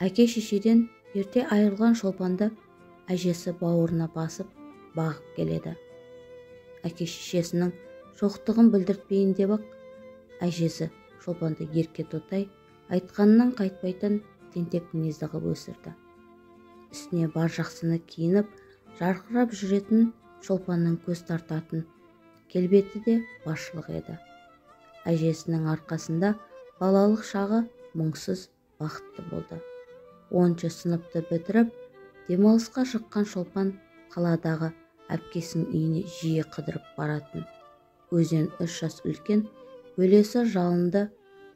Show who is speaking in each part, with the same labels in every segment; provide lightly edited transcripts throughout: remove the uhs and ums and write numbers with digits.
Speaker 1: Әке шешеден ерте айырылған шолпанды әжесі бауырына басып бағып келеді. Әке шешесінің жоқтығын білдіртпейін деп ақ, әжесі шолпанды ерке тотай, айтқанынан қайтпайтын тентек мінезді қып өсірді. Үстіне бар жақсыны киініп, жарқырап жүретін шолпанның көз тартатын келбеті де басшылық еді. Әжесінің арқасында балалық шағы мұңсыз, бақытты болды. 10 сыныпты бітіріп, демалысқа шыққан шолпан қаладағы әпкесінің үйіне жиі қыдырып баратын. Өзінен 3 жас үлкен бөлесі жалынды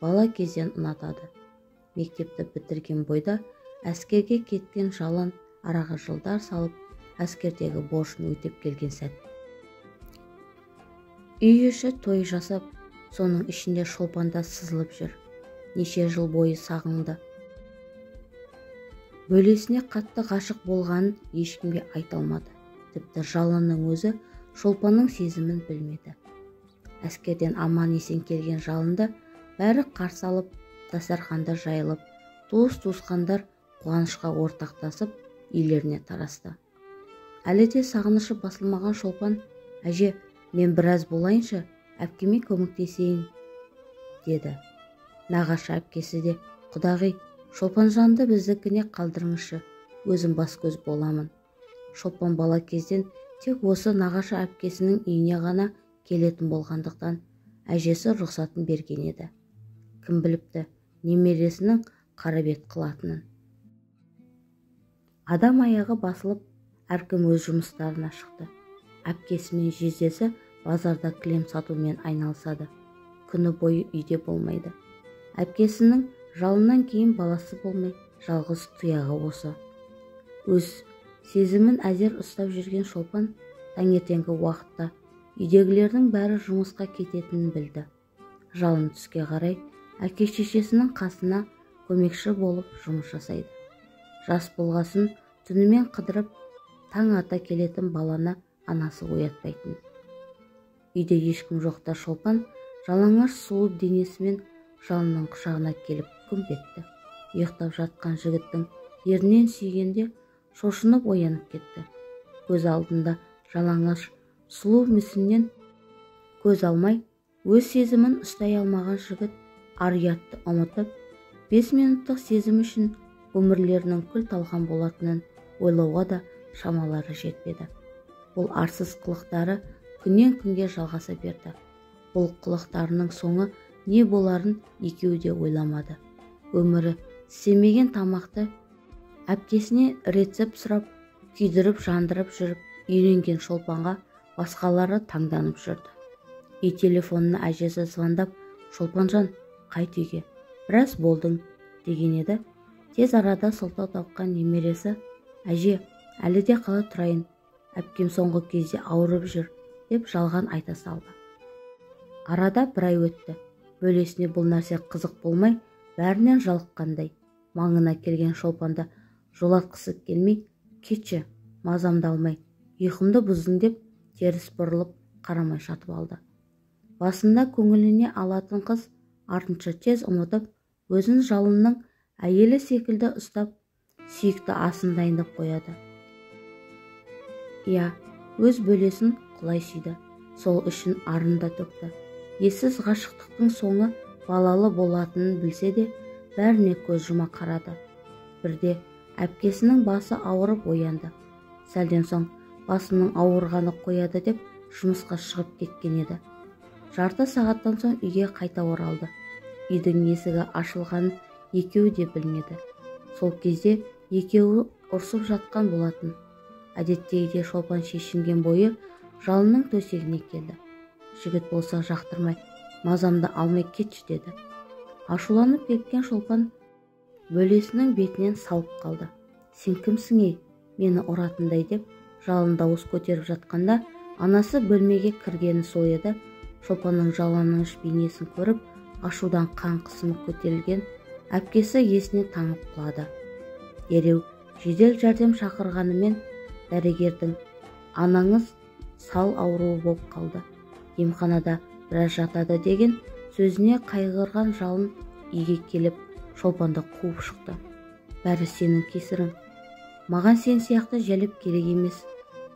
Speaker 1: бала кезден ұнатады. Мектепті бітірген бойда әскерге кеткен жалын араға жылдар салып, әскердегі борышын өтеп келген сәт. Үй іші той жасап, соның ішінде шолпанда сызылып жүр. Неше жыл бойы сағынды. Бөлесіне қатты ғашық болғанын ешкімге айта алмады. Тіпті жалынның өзі шолпанның сезімін білмеді. Әскерден аман есен келген жалынды бәрі қарсы алып, дастарханда жайылып, туыс-туысқандар қуанышқа ортақтасып, үйлеріне тарасты. Әлі де сағынышы басылмаған шолпан: «Әже, мен біраз болайыншы, әпкеме көмектесейін», деді. Нағашы әпкесі де: «Құдағи, Шолпанжанды біздікіне қалдырыңызшы, өзім бас көз боламын». Шолпан бала кезден тек осы нағашы әпкесінің үйіне ғана келетін болғандықтан әжесі рұқсатын берген еді. Кім біліпті немересінің қарабет қылатынын. Адам аяғы басылып, әркім өз жұмыстарына шықты. Әпкесі мен жездесі базарда кілем сатумен айналысады. Күні бойы үйде болмайды. Әпкесінің жалынан кейін баласы болмай, жалғыз тұяғы осы. Өз сезімін әзер ұстап жүрген шолпан таңертеңгі уақытта үйдегілердің бәрі жұмысқа кететінін білді. Жалын түске қарай әке шешесінің қасына көмекші болып жұмыс жасайды. Жас болғасын түнімен қыдырып, таң ата келетін баланы анасы оятпайтын. Үйде ешкім жоқта шолпан жалаңаш сұлу денесімен жалынның құшағына келіп күмп етті. Ұйықтап жатқан жігіттің ернінен сүйгенде шошынып оянып кетті. Көз алдында жалаңаш сұлу мүсіннен көз алмай, өз сезімін ұстай алмаған жігіт ар-ұятты ұмытып, 5 минуттық сезім үшін өмірлерінің күл талқан болатынын ойлауға да шамалары жетпеді. Бұл арсыз қылықтары күннен күнге жалғаса берді. Бұл қылықтарының соңы не боларын екеуі де ойламады. Өмірі істемеген тамақты әпкесіне рецепт сұрап, күйдіріп жандырып жүріп, үйренген шолпанға басқалары таңданып жүрді. Үй телефонына әжесі звондап: «Шолпанжан, қайт үйге, біраз болдың», деген еді. Тез арада сылтау тапқан немересі: «Әже, әлі де қала тұрайын, әпкем соңғы кезде ауырып жүр», деп жалған айта салды. Арада бір ай өтті. Бөлесіне бұл нәрсе қызық болмай, бәрінен жалыққандай. Маңына келген шолпанды жолатқысы келмей: «Кетші, мазамды алмай, ұйқымды бұздың», деп теріс бұрылып қарамай жатып алды. Басында көңіліне алатын қыз артынша тез ұмытып, өзін жалынның әйелі секілді ұстап, сүйікті асын дайындап қояды. Иә, өз бөлесін құлай сүйді, сол үшін арын да төкті. Ессіз ғашықтықтың соңы балалы болатынын білсе де, бәріне көз жұма қарады. Бірде әпкесінің басы ауырып оянды. Сәлден соң басының ауырғаны қояды деп жұмысқа шығып кеткен еді. Жарты сағаттан соң үйге қайта оралды. Үйдің есігі ашылғанын екеуі де білмеді. Сол кезде екеуі ұрсып жатқан болатын. Әдеттегідей шолпан шешінген бойы жалынның төсегіне келді. Жігіт болса жақтырмай: «Мазамды алмай кетші», деді. Ашуланып кеткен шолпан бөлесінің бетінен салып қалды. «Сен кімсің ей, мені ұратындай?» деп жалын дауыс көтеріп жатқанда анасы бөлмеге кіргені сол еді. Шолпанның жалаңаш бейнесін көріп, ашудан қан қысымы көтерілген әпкесі есіне таңып құлады. Дереу жедел жәрдем шақырғанымен дәрігердің: «Анаңыз сал ауруы болып қалды, емханада біраз жатады», деген сөзіне қайғырған жалын үйге келіп шолпанды қуып шықты. бәрі сенің кесірің. Маған сен сияқты жәлеп керек емес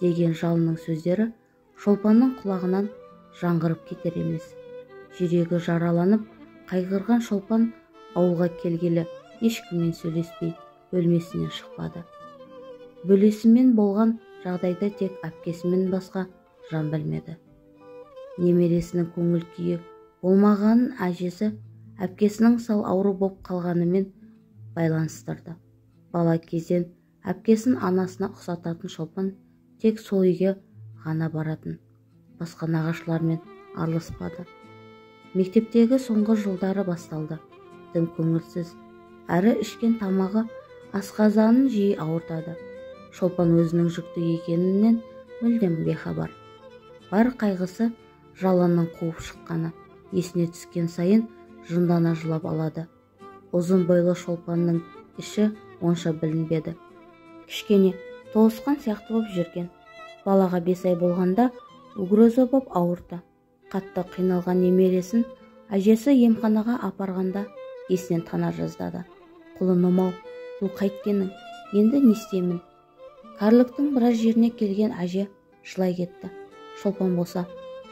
Speaker 1: деген жалынның сөздері Шолпанның құлағынан жаңғырып кетер емес. Жүрегі жараланып қайғырған Шолпан ауылға келгелі ешкіммен сөйлеспей бөлмесінен шықпады. Бөлесімен болған жағдайда тек әпкесімен басқа жан білмеді. Немересінің көңіл күйі болмағанын әжесі әпкесінің сал ауру боп қалғанымен байланыстырды. Бала кезден әпкесін анасына ұқсататын Шолпан тек сол үйге ғана баратын. Басқа нағашылармен араласпады. Мектептегі соңғы жылдары басталды. Тым көңілсіз, әрі ішкен тамағы асқазанын жиі ауыртады. Шолпан өзінің жүкті екенінен мүлдем бейхабар. Бар қайғысы жалынның қуып шыққаны. Есіне түскен сайын жындана жылап алады. Ұзын бойлы Шолпанның іші онша білінбеді. Кішкене толысқан сияқты боп жүрген. Балаға 5 ай болғанда угроза боп ауырды. Қатты қиналған немересін әжесі емханаға апарғанда есінен тана жаздады. Құлыным-ау, бұл қайткенің, енді не істеймін? Кәріліктің біраз жеріне келген әже жылай кетті. Шолпан болса,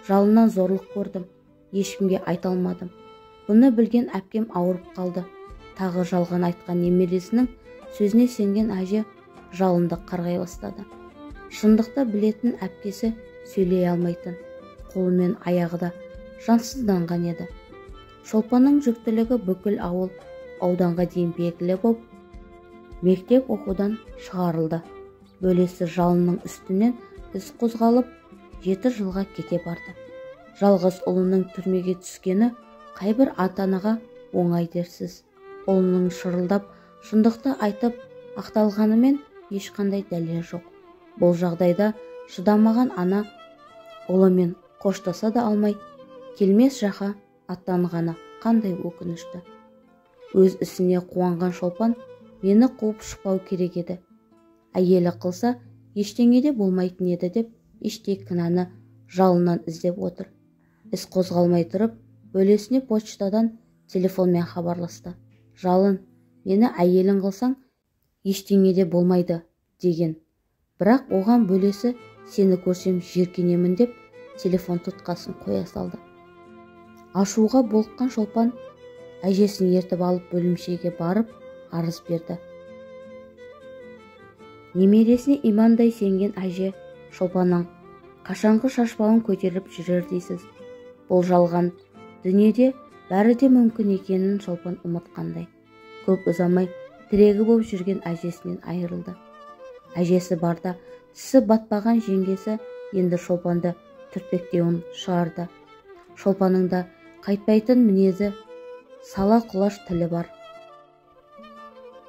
Speaker 1: жалынан зорлық көрдім, ешкімге айта алмадым. Бұны білген әпкем ауырып қалды. Тағы жалған айтқан немересінің сөзіне сенген әже жалынды қарғай бастады. Шындықты білетін әпкесі сөйлей алмайтын, қолы мен аяғы да жансызданған еді. Шолпанның жүктілігі бүкіл ауыл ауданға дейін белгілі боп, мектеп оқудан шығарылды. Бөлесі жалынның үстінен іс қозғалып 7 жылға кете барды. Жалғыз ұлының түрмеге түскені қайбір ата-анаға оңай дерсіз. Ұлының шырылдап шындықты айтып ақталғанымен ешқандай дәлел жоқ. Бұл жағдайда шыдамаған ана ұлымен қоштаса да алмай келмес жаққа аттанғаны қандай өкінішті. Өз ісіне қуанған Шолпан мені қуып шықпау керек еді. Әйелі қылса ештеңеде болмайтын еді деп іштей кінәні жалынан іздеп отыр. Іс қозғалмай тұрып, бөлесіне почтадан телефонмен хабарласты. Жалын, мені әйелің қылсаң ештеңеде болмайды деген. Бірақ оған бөлесі сені көрсем жеркенемін деп телефон тұтқасын қоя салды. Ашуға болыққан Шолпан әжесін ертіп алып бөлімшеге барып арыз берді. Немересіне имандай сенген әже Шолпанның қашанғы шашбауын көтеріп жүрер дейсіз. Бұл жалған дүниеде бәрі де мүмкін екенін Шолпан ұмытқандай. Көп ұзамай тірегі болып жүрген әжесінен айырылды. Әжесі барда тісі батпаған жеңгесі енді Шолпанды түртпектеуін шығарды. Шолпанның да қайтпайтын мінезі, сала құлаш тілі бар.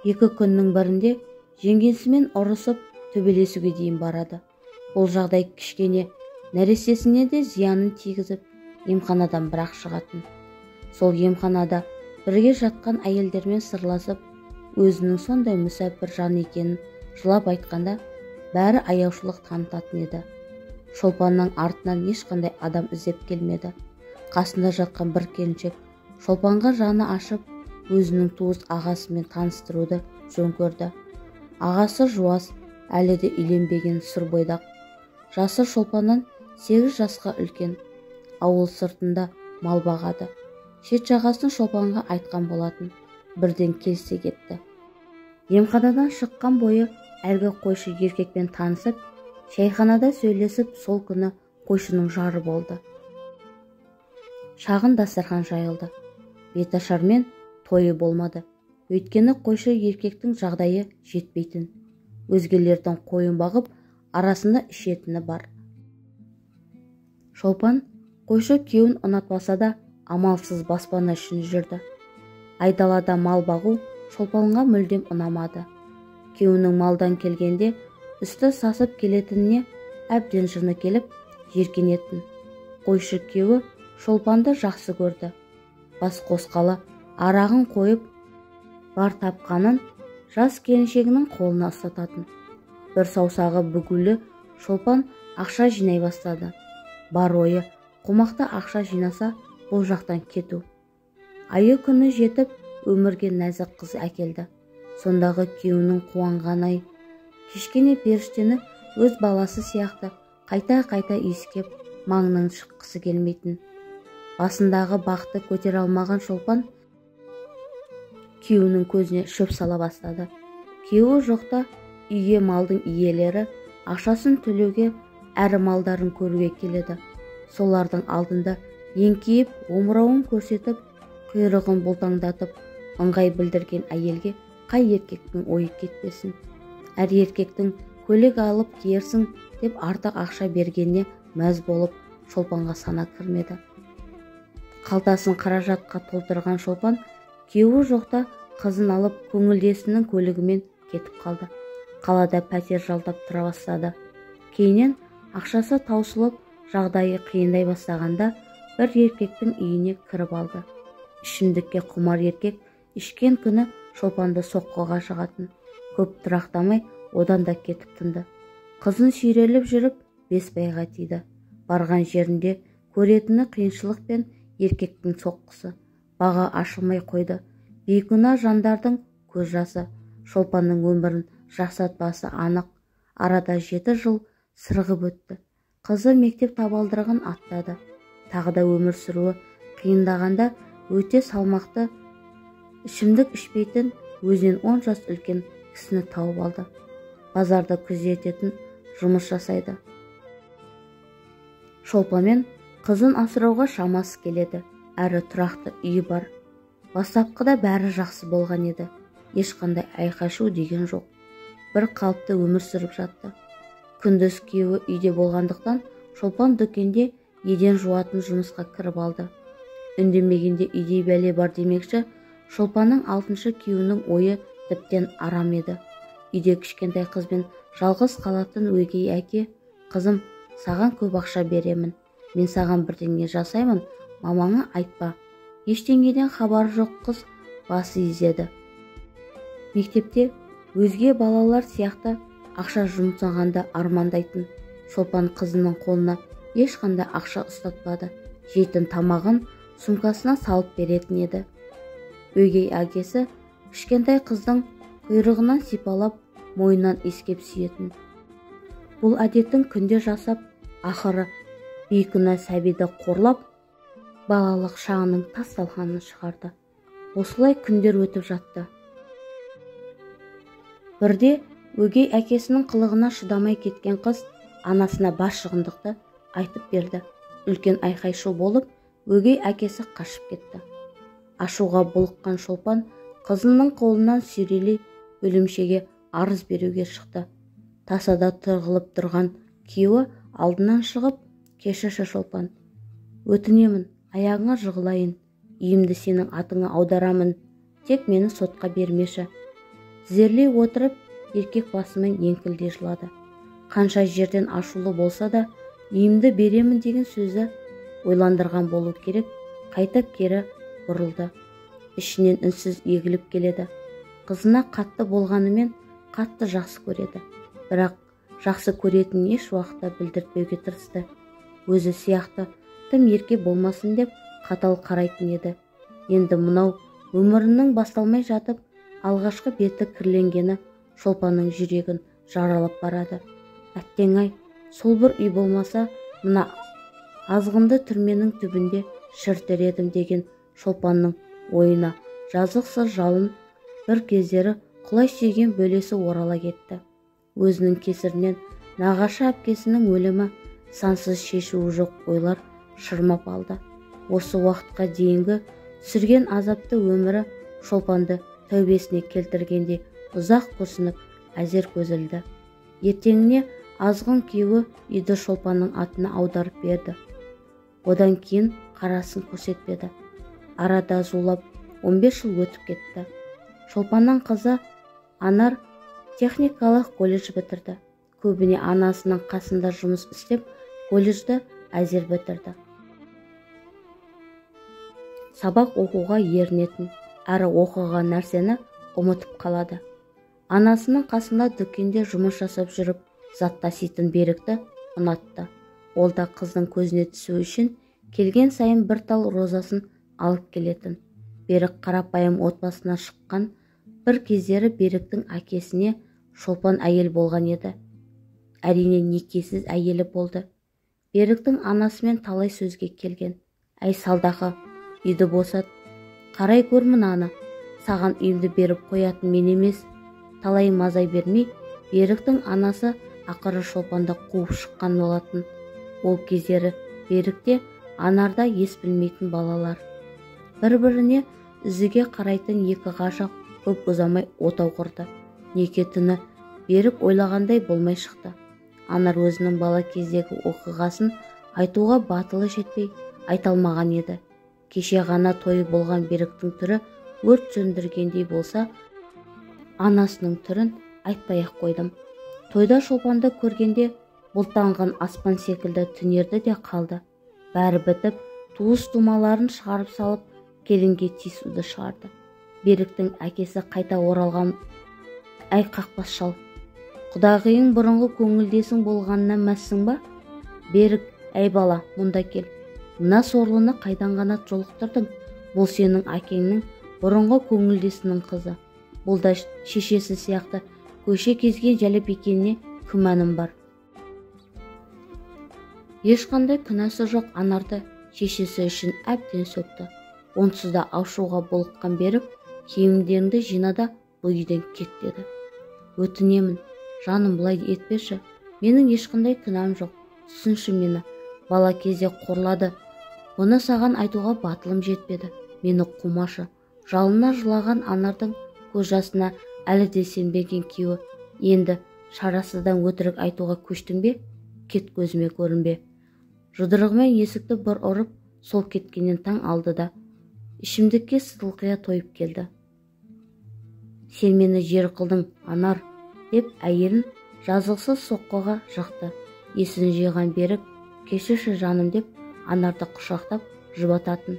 Speaker 1: 2 күннің бірінде жеңгесімен ұрысып төбелесуге дейін барады. Бұл жағдай кішкене нәрестесіне де зиянын тигізіп, емханадан бірақ шығатын. Сол емханада бірге жатқан әйелдермен сырласып, өзінің сондай мүсәпір жан екенін жылап айтқанда, бәрі аяушылық танытатын еді. Шолпанның артынан ешқандай адам іздеп келмеді. Қасында жатқан бір келіншек Шолпанға жаны ашып, өзінің туыс ағасымен таныстыруды жөн көрді. Ағасы жуас, әлі де үйленбеген сұр бойдақ. Жасы Шолпаннан 8 жасқа үлкен. Ауыл сыртында мал бағады. Шет жағасын Шолпанға айтқан болатын. Бірден келсе кетті. Емханадан шыққан бойы әлгі қойшы еркекпен танысып, шайханада сөйлесіп, сол күні қойшының жары болды. Шағын дастархан жайылды. Беташармен тойы болмады. Өйткені қойшы еркектің жағдайы жетпейтін. Өзгелердің қойын бағып, арасында ішетіні бар. Шолпан қойшы күйеуін ұнатпаса да амалсыз баспана үшін жүрді. Айдалада мал бағу Шолпанға мүлдем ұнамады. Күйеуінің малдан келгенде үсті сасып келетініне әбден жыны келіп жеркенетін. Қойшы күйеуі Шолпанды жақсы көрді. Бас қосқалы арағын қойып, бар тапқанын жас келіншегінің қолына ұстататын. Бір саусағы бүгулі Шолпан ақша жинай бастады. Бар ойы қомақты ақша жинаса бұл жақтан кету. Айы күні жетіп өмірге нәзік қыз әкелді. сондағы күйеуінің қуанғаны-ай. Кішкене періштені өз баласы сияқты қайта-қайта иіскеп маңынан шыққысы келмейтін. Басындағы бақты көтере алмаған Шолпан күйеуінің көзіне шөп сала бастады. Күйеуі жоқта үйге малдың иелері ақшасын төлеуге әрі малдарын көруге келеді. Солардың алдында еңкейіп, омырауын көрсетіп, құйрығын бұлтаңдатып, ыңғай білдірген әйелге қай еркектің ойы кетпесін. Әр еркектің көлік алып киерсің деп артық ақша бергеніне мәз болып Шолпанға сана кірмеді. Қалтасын қаражатқа толтырған Шолпан күйеуі жоқта қызын алып көңілдесінің көлігімен кетіп қалды. Қалада пәтер жалдап тұра бастады. Кейіннен ақшасы таусылып, жағдайы қиындай бастағанда бір еркектің үйіне кіріп алды. Ішімдікке құмар еркек ішкен күні Шолпанды соққыға жығатын. Көп тұрақтамай одан да кетіп тынды. Қызын сүйреліп жүріп Бесбайға тиді. Барған жерінде көретіні қиыншылық пен еркектің соққысы. Баға ашылмай қойды. Бейкүнә жандардың көз жасы. Шолпанның өмірін жақсартпасы анық. Арада 7 жыл сырғып өтті. Қызы мектеп табалдырығын аттады. Тағы да өмір сүруі қиындағанда өте салмақты ішімдік ішпейтін өзінен 10 жас үлкен кісіні тауып алды. Базарда күзететін жұмыс жасайды. Шолпанмен қызын асырауға шамасы келеді. Әрі тұрақты үйі бар. Бастапқыда бәрі жақсы болған еді. Ешқандай айқашу деген жоқ. Бір қалыпты өмір сүріп жатты. Күндіз күйеуі үйде болғандықтан Шолпан дүкенде еден жуатын жұмысқа кіріп алды. Үндемегенде үйде бәле бар демекші, Шолпанның 6-шы күйеуінің ойы тіптен арам еді. Үйде кішкентай қызбен жалғыз қалатын өгей әке, қызым, саған көп ақша беремін. Мен саған бірдеңе жасаймын, мамаңа айтпа. Ештеңеден хабары жоқ қыз басы изеді. Мектепте өзге балалар сияқты ақша жұмсағанды армандайтын. Шолпан қызының қолына ешқандай ақша ұстатпады. Жейтін тамағын сумкасына салып беретін еді. Өгей әкесі кішкентай қыздың құйрығынан сипалап, мойнынан иіскеп сүйетін. Бұл әдетін күнде жасап, ақыры бейкүнә сәбиді қорлап, балалық шағының тас-талқанын шығарды. Осылай күндер өтіп жатты. Бірде өгей әкесінің қылығына шыдамай кеткен қыз анасына бас шығындықты айтып берді. Үлкен айқай-шу болып, өгей әкесі қашып кетті. Ашуға булыққан Шолпан қызының қолынан сүйрелей бөлімшеге арыз беруге шықты. Тасада тұрғылып тұрған күйеуі алдынан шығып, кешірші Шолпан, өтінемін, аяғыңа жығылайын, үйімді сенің атыңа аударамын, тек мені сотқа бермеші. Тізерлей отырып, еркек басымен еңкілдей жылады. Қанша жерден ашулы болса да, үйімді беремін деген сөзі ойландырған болу керек, қайтып кері бұрылды. Ішінен үнсіз егіліп келеді. Қызына қатты болғанымен қатты жақсы көреді. Бірақ жақсы көретін еш уақытта білдіртпеуге тырысты. Өзі сияқты тым ерке болмасын деп қатал қарайтын еді. Енді мынау өмірінің басталмай жатып, алғашқы беті кірленгені Шолпанның жүрегін жаралап барады. Әттең-ай, сол бір үй болмаса, мына азғынды түрменің түбінде шіртер едім деген Шолпанның ойына жазықсыз жалын бір кездері құлай сүйген бөлесі орала кетті. Өзінің кесірінен нағашы әпкесінің өлімі сансыз шешуі жоқ ойлар шырмап алды. Осы уақытқа дейінгі сүрген азапты өмірі Шолпанды тәубесіне келтіргенде ұзақ күрсініп әзер көзілді. Ертеңіне азғын күйеуі үйді Шолпанның атына аударып берді. Одан кейін қарасын көрсетпеді. Арада зулап 15 жыл өтіп кетті. Шолпанның қызы Анар техникалық колледж бітірді. Көбіне анасының қасында жұмыс істеп, колледжді әзер бітірді. Сабақ оқуға ерінетін, әрі оқыған нәрсені ұмытып қалады. Анасының қасында дүкенде жұмыс жасап жүріп, зат таситын Берікті ұнатты. Ол да қыздың көзіне түсу үшін келген сайын бір тал розасын алып келетін. Берік қарапайым отбасына шыққан, бір кездері Беріктің әкесіне шолпан әйел болған еді. Әрине некесіз әйелі болды. Беріктің анасымен талай сөзге келген. Әй салдақы, үйді босат, қарай көр мынаны, саған үйімді беріп қоятын мен емес. Талай мазай бермей, Беріктің анасы ақыры шолпанды қуып шыққан болатын. Ол кездері Берікте Анарда ес білмейтін балалар. Бір-біріне үзіге қарайтын екі ғашық көп ұзамай отау құрды. Неке түні Берік ойлағандай болмай шықты. Анар өзінің бала кездегі оқиғасын айтуға батылы жетпей айталмаған еді. Кеше ғана тойы болған Беріктің түрі өрт сөндіргендей болса, анасының түрін айтпай-ақ қойдым. Тойда шолпанды көргенде бұлтанған аспан секілді түнерді де қалды. Бәрі бітіп, туыс-тумаларын шығарып салып, келінге тиісуді шығарды. Беріктің әкесі қайта оралған. Әй қақпас шал, құдағиың бұрынғы көңілдесің болғанына мәссің ба? Берік, әй бала, мұнда кел. Мына сорлыны қайдан ғана жолықтырдың? Бұл сенің әкеңнің бұрынғы көңілдесінің қызы. Бұл да шешесі сияқты көше кезген жәлеп екеніне күмәнім бар. Ешқандай күнәсі жоқ Анарды шешесі үшін әбден сөкті. Онсыз да ашуға булыққан Берік, киімдеріңді жина да бұл үйден кет деді. Өтінемін, жаным, бұлай етпеші. Менің ешқандай күнәм жоқ. Түсінші мені. Бала кезде қорлады. Бұны саған айтуға батылым жетпеді. Мені қумашы. Жалына жылаған Анардың көз жасына әлі де сенбеген күйеуі. Енді шарасыздан өтірік айтуға көштің бе? Кет, көзіме көрінбе. Жұдырығымен есікті бір ұрып, сол кеткеннен таң алды да ішімдікке сытылқия тойып келді. Сен мені жер қылдың, Анар, деп әйелін жазықсыз соққыға жықты. Есін жиған Берік, кешірші жаным деп Анарды құшақтап жұбататын.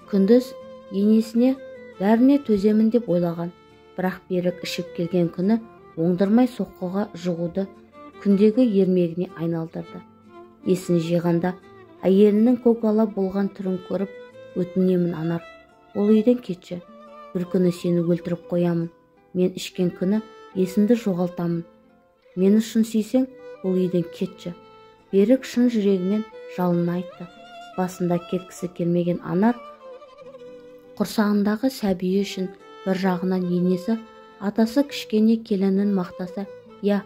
Speaker 1: Күндіз енесіне бәріне төземін деп ойлаған. Бірақ Берік ішіп келген күні оңдырмай соққыға жығуды күндегі ермегіне айналдырды. Есін жиғанда әйелінің көкала болған түрін көріп, өтінемін Анар, ол үйден кетші. Бір күні сені өлтіріп қоямын. Мен ішкен күні есімді жоғалтамын. Мені шын сүйсең, ол үйден кетші. Берік шын жүрегімен жалын айтты. Басында кеткісі келмеген Анар құрсағындағы сәбиі үшін бір жағынан енесі, атасы кішкене келінін мақтаса, я,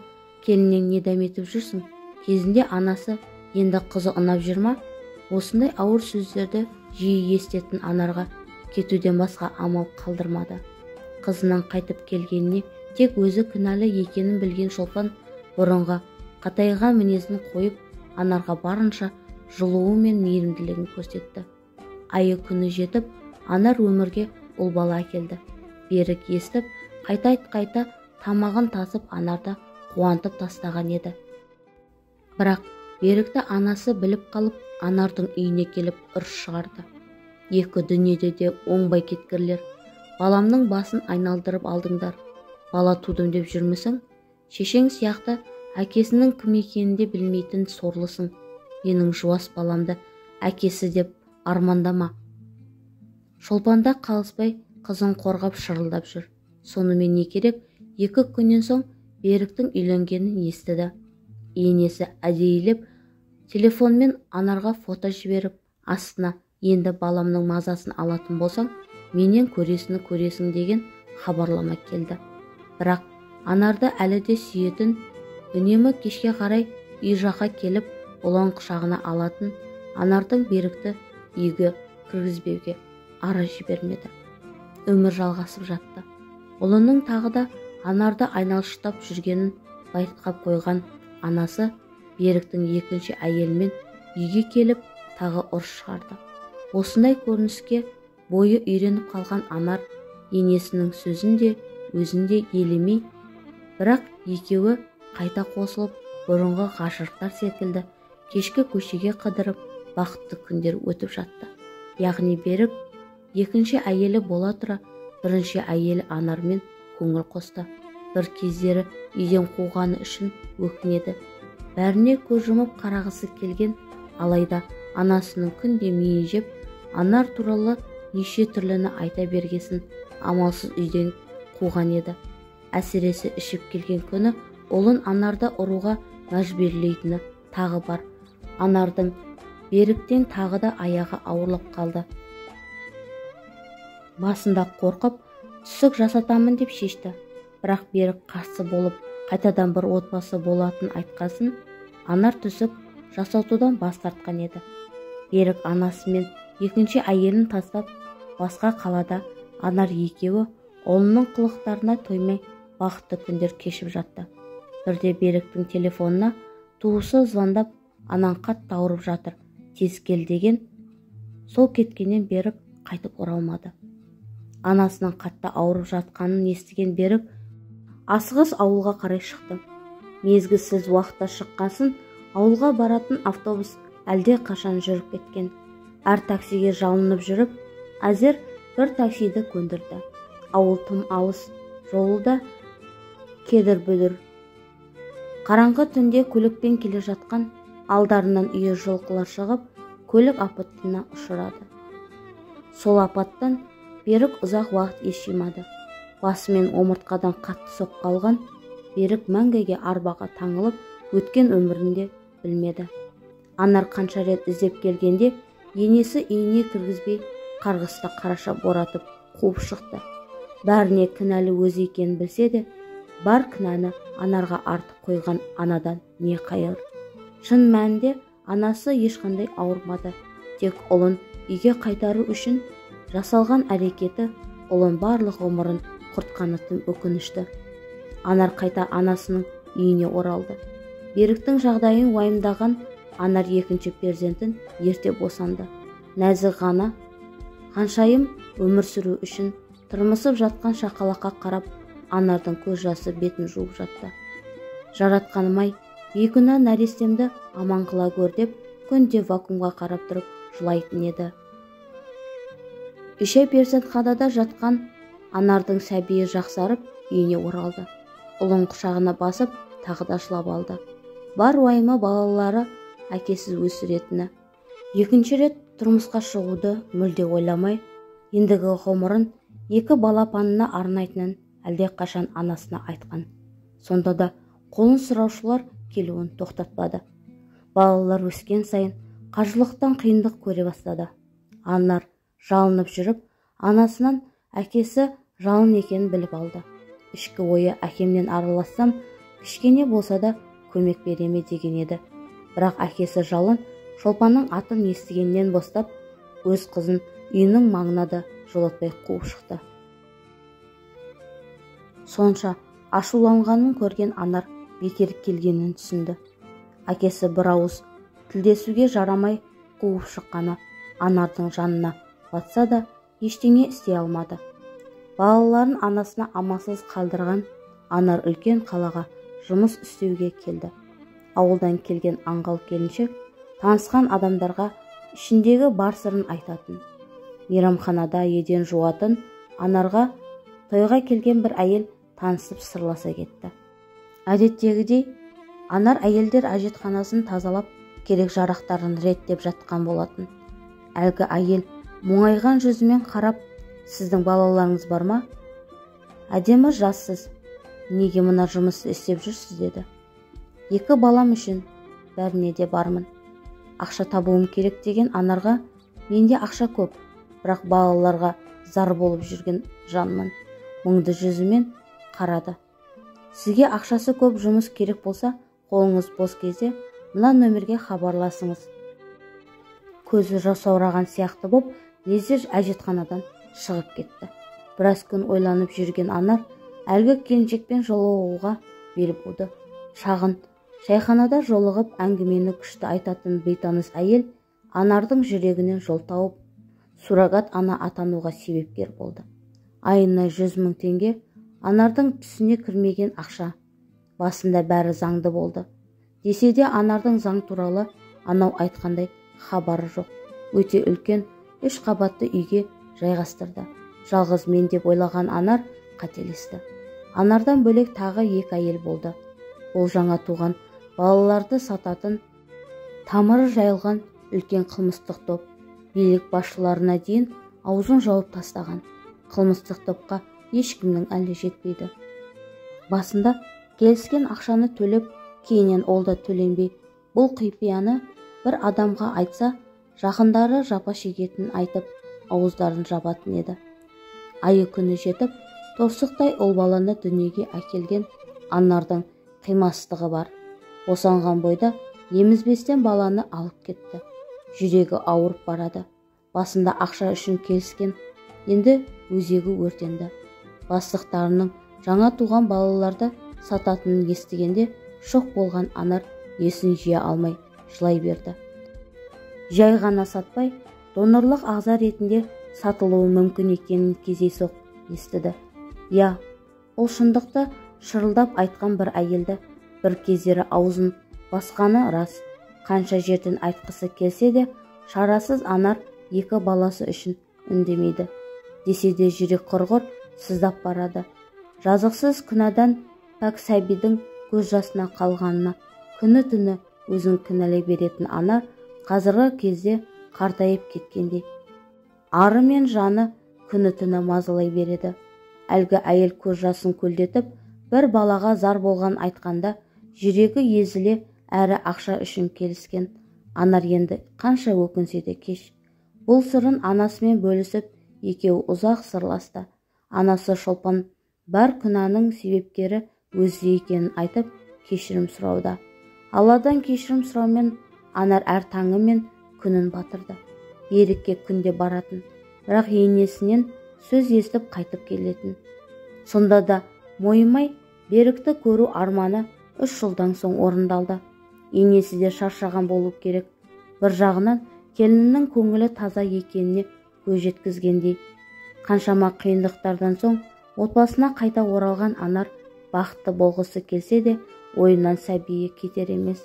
Speaker 1: келіннен не дәметіп жүрсің? Кезінде анасы, енді қызы ұнап жүр ма? Осындай ауыр сөздерді жиі естетін Анарға кетуден басқа амал қалдырмады. Қызынан қайтып келгеніне тек өзі кінәлі екенін білген Шолпан бұрынғы қатайған мінезін қойып, Анарға барынша жылуы мен мейірімділігін көрсетті. Айы күні жетіп, Анар өмірге ұл бала әкелді. Берік естіп, қайта тамағын тасып Анарды қуантып тастаған еді. Бірақ Берікті анасы біліп қалып, Анардың үйіне келіп ұрыс шығарды. Екі дүниеде де оңбай кеткірлер. Баламның басын айналдырып алдыңдар. Бала тудым деп жүрмісің? Шешең сияқты әкесінің кім екенін де білмейтін сорлысың. Менің жуас баламды әкесі деп армандама. Шолпанда қалыспай қызын қорғап шырылдап жүр. Сонымен не керек? 2 күннен соң Беріктің үйленгенін естіді. Енесі әдейілеп телефонмен Анарға фото жіберіп, астына енді баламның мазасын алатын болсаң, менен көресің деген хабарлама келді. Бірақ Анарды әлі де сүйетін, үнемі кешке қарай үй жаққа келіп, ұлан құшағына алатын Анардың Берікті үйге кіргізбеуге ара жібермеді. Өмір жалғасып жатты. Ұлының тағы да Анарды айналшықтап жүргенін байқап қойған анасы Беріктің екінші әйелімен үйге келіп тағы ұрыс шығарды. Осындай көрініске бойы үйреніп қалған Анар енесінің сөзін де өзін де елемей, бірақ екеуі қайта қосылып бұрынғы ғашықтар секілді кешкі көшеге қыдырып бақытты күндер өтіп жатты. Яғни Берік екінші әйелі бола тұра бірінші әйелі Анармен көңіл қосты. Бір кездері үйден қуғаны үшін өкінеді. Бәріне көз жұмып қарағысы келген, алайда анасының күнде миын жеп, Анар туралы неше түрліні айта бергесін амалсыз үйден қуған еді. Әсіресе ішіп келген күні ұлын Анарды ұруға мәжбүрлейтіні тағы бар. Анардың Беріктен тағы да аяғы ауырлап қалды. Басында қорқып, түсік жасатамын деп шешті. Бірақ Берік қарсы болып, қайтадан бір отбасы болатын айтқасын, Анар түсік жасатудан бас тартқан еді. Берік анасы мен екінші әйелін тастап, басқа қалада Анар екеуі ұлының қылықтарына тоймай бақытты күндер кешіп жатты. Бірде Беріктің телефонына туысы звондап, анаң қатты ауырып жатыр, тез кел деген. Сол кеткеннен Берік қайтып оралмады. Анасының қатты ауырып жатқанын естіген Берік асығыс ауылға қарай шықты. Мезгілсіз уақытта шыққасын, ауылға баратын автобус әлде қашан жүріп кеткен. Әр таксиге жалынып жүріп, әзер бір таксиді көндірді. Ауыл тым алыс, жолы да кедір-бүдір. Қараңғы түнде көлікпен келе жатқан, алдарынан үйі жылқылар шығып, көлік апатына ұшырады. Сол апаттан Берік ұзақ уақыт ес жимады. Басымен омыртқадан қатты соққы алған Берік мәңгіге арбаға таңылып, өткен өмірінде білмеді. Анар қанша рет іздеп келгенде, енесі үйіне кіргізбей, қарғыста қараша боратып қуып шықты. Бәріне кінәлі өзі екенін білсе де, бар кінәні Анарға артып қойған анадан не қайыр. Шын мәнінде анасы ешқандай ауырмады. Тек ұлын үйге қайтару үшін жасалған әрекеті ұлын барлық ғұмырын құртқаны тым өкінішті. Анар қайта анасының үйіне оралды. Беріктің жағдайын уайымдаған Анар екінші перзентін ерте босанды. Нәзік ғана қаншайым өмір сүру үшін тырмысып жатқан шақалаққа қарап, Анардың көз жасы бетін жуып жатты. Жаратқаным-ай, бейкүнә нәрестемді аман қыла көр деп, күнде вакуумға қарап тұрып жылайтын еді. Үшей перзентханада жатқан Анардың сәбиі жақсарып үйіне оралды. Ұлын құшағына басып, тағы да жылап алды. Бар уайымы балалары әкесіз өсіретіні. Екінші рет тұрмысқа шығуды мүлде ойламай, ендігі ғұмырын екі балапанына арнайтынын әлде қашан анасына айтқан. Сонда да қолын сұраушылар келуін тоқтатпады. Балалар өскен сайын қажылықтан қиындық көре бастады. Анар жалынып жүріп, анасынан әкесі жалын екенін біліп алды. Ішкі ойы әкемнен аралассам, кішкене болса да көмек береме деген еді. Бірақ әкесі жалын Шолпанның атын естігеннен бастап, өз қызын үйінің маңына да жолатпай қуып шықты. Сонша ашуланғанын көрген Анар бекер келгенін түсінді. Әкесі бір ауыз тілдесуге жарамай қуып шыққаны Анардың жанына батса да ештеңе істей алмады. Балаларын анасына амалсыз қалдырған Анар үлкен қалаға жұмыс істеуге келді. Ауылдан келген аңғал келіншек танысқан адамдарға ішіндегі бар сырын айтатын. Мейрамханада еден жуатын Анарға тойға келген бір әйел танысып сырласа кетті. Әдеттегідей, Анар әйелдер әжетханасын тазалап, керек жарақтарын реттеп жатқан болатын. Әлгі әйел мұңайған жүзімен қарап, сіздің балаларыңыз бар ма? Әдемі жассыз, неге мына жұмысты істеп жүрсіз деді. Екі балам үшін бәріне де бармын. Ақша табуым керек деген Анарға, менде ақша көп, бірақ балаларға зар болып жүрген жанмын. Мұңды жүзімен қарады. Сізге ақшасы көп жұмыс керек болса, қолыңыз бос кезде мына нөмерге хабарласыңыз. Көзі жасаураған сияқты боп, лезде әжетханадан шығып кетті. Біраз күн ойланып жүрген Анар әлгі келіншекпен жолығуға бел буды. Шағын шайханада жолығып әңгімені күшті айтатын бейтаныс әйел Анардың жүрегінен жол тауып, суррогат ана атануға себепкер болды. Айына 100 000 теңге Анардың түсіне кірмеген ақша. Басында бәрі заңды болды. Десе де Анардың заң туралы анау айтқандай хабары жоқ. Өте үлкен 3 қабатты үйге жайғастырды. Жалғыз мен деп ойлаған Анар қателесті. Анардан бөлек тағы 2 әйел болды. Ол жаңа туған балаларды сататын, тамыры жайылған үлкен қылмыстық топ, билік басшыларына дейін аузын жауып тастаған. қылмыстық топқа ешкімнің әлі жетпейді. Басында келіскен ақшаны төлеп, кейіннен ол да төленбей, бұл құпияны бір адамға айтса, жақындары жапа шегетінін айтып, ауыздарын жабатын еді. Айы күні жетіп, торсықтай ұл баланы дүниеге әкелген Аннардың қимастығы бар. Босанған бойда емізбестен баланы алып кетті. Жүрегі ауырып барады. Басында ақша үшін келіскен, енді өзегі өртенді. Бастықтарының жаңа туған балаларды сататынын естігенде шок болған Анар есін жия алмай жылай берді. Жай ғана сатпай, донорлық ағза ретінде сатылуы мүмкін екенін кездейсоқ естіді. Я, ол шындықты шырылдап айтқан бір әйелді бір кездері аузын басқаны рас. Қанша жерден айтқысы келсе де, шарасыз Анар екі баласы үшін үндемейді. Десе де жүрек құрғыр сыздап барады. Жазықсыз күнәдан пәк сәбидің көз жасына қалғанына күні-түні өзін кінәлай беретін Анар қазіргі кезде қартайып кеткендей. Ары мен жаны күні-түні мазалай береді. Әлгі әйел көз жасын көлдетіп, бір балаға зар болған айтқанда, жүрегі езіле әрі ақша үшін келіскен. Анар енді қанша өкінсе де кеш. Бұл сырын анасымен бөлісіп, екеуі ұзақ сырласты. Анасы Шолпан бар күнәнің себепкері өзі екенін айтып, кешірім сұрауда. Алладан кешірім сұраумен Анар әр таңы мен күнін батырды. Ерікке күнде баратын, бірақ енесінен сөз естіп қайтып келетін. Сонда да мойымай берікті көру арманы 3 жылдан соң орындалды. Енесі де шаршаған болу керек. Бір жағынан келіннің көңілі таза екеніне көз жеткізгендей. Қаншама қиындықтардан соң отбасына қайта оралған Анар бақытты болғысы келсе де, ойынан сәбиі кетер емес.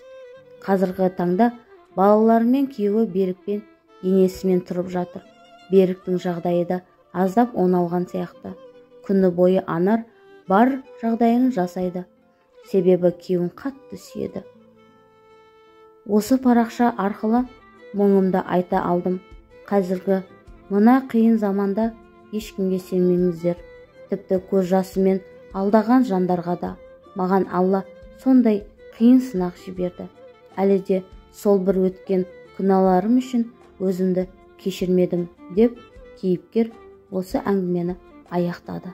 Speaker 1: Қазіргі таңда балаларымен күйеуі Берікпен енесімен тұрып жатыр. Беріктің жағдайы да аздап оңалған сияқты. Күні бойы Анар бар жағдайын жасайды. Себебі күйеуін қатты сүйеді. Осы парақша арқылы мұңымды айта алдым. Қазіргі мына қиын заманда ешкімге сенмеңіздер. Тіпті көз жасымен алдаған жандарға да. Маған Алла сондай қиын сынақ жіберді. Әлі де сол бір өткен күнәларым үшін өзімді кешірмедім деп кейіпкер осы әңгімені аяқтады.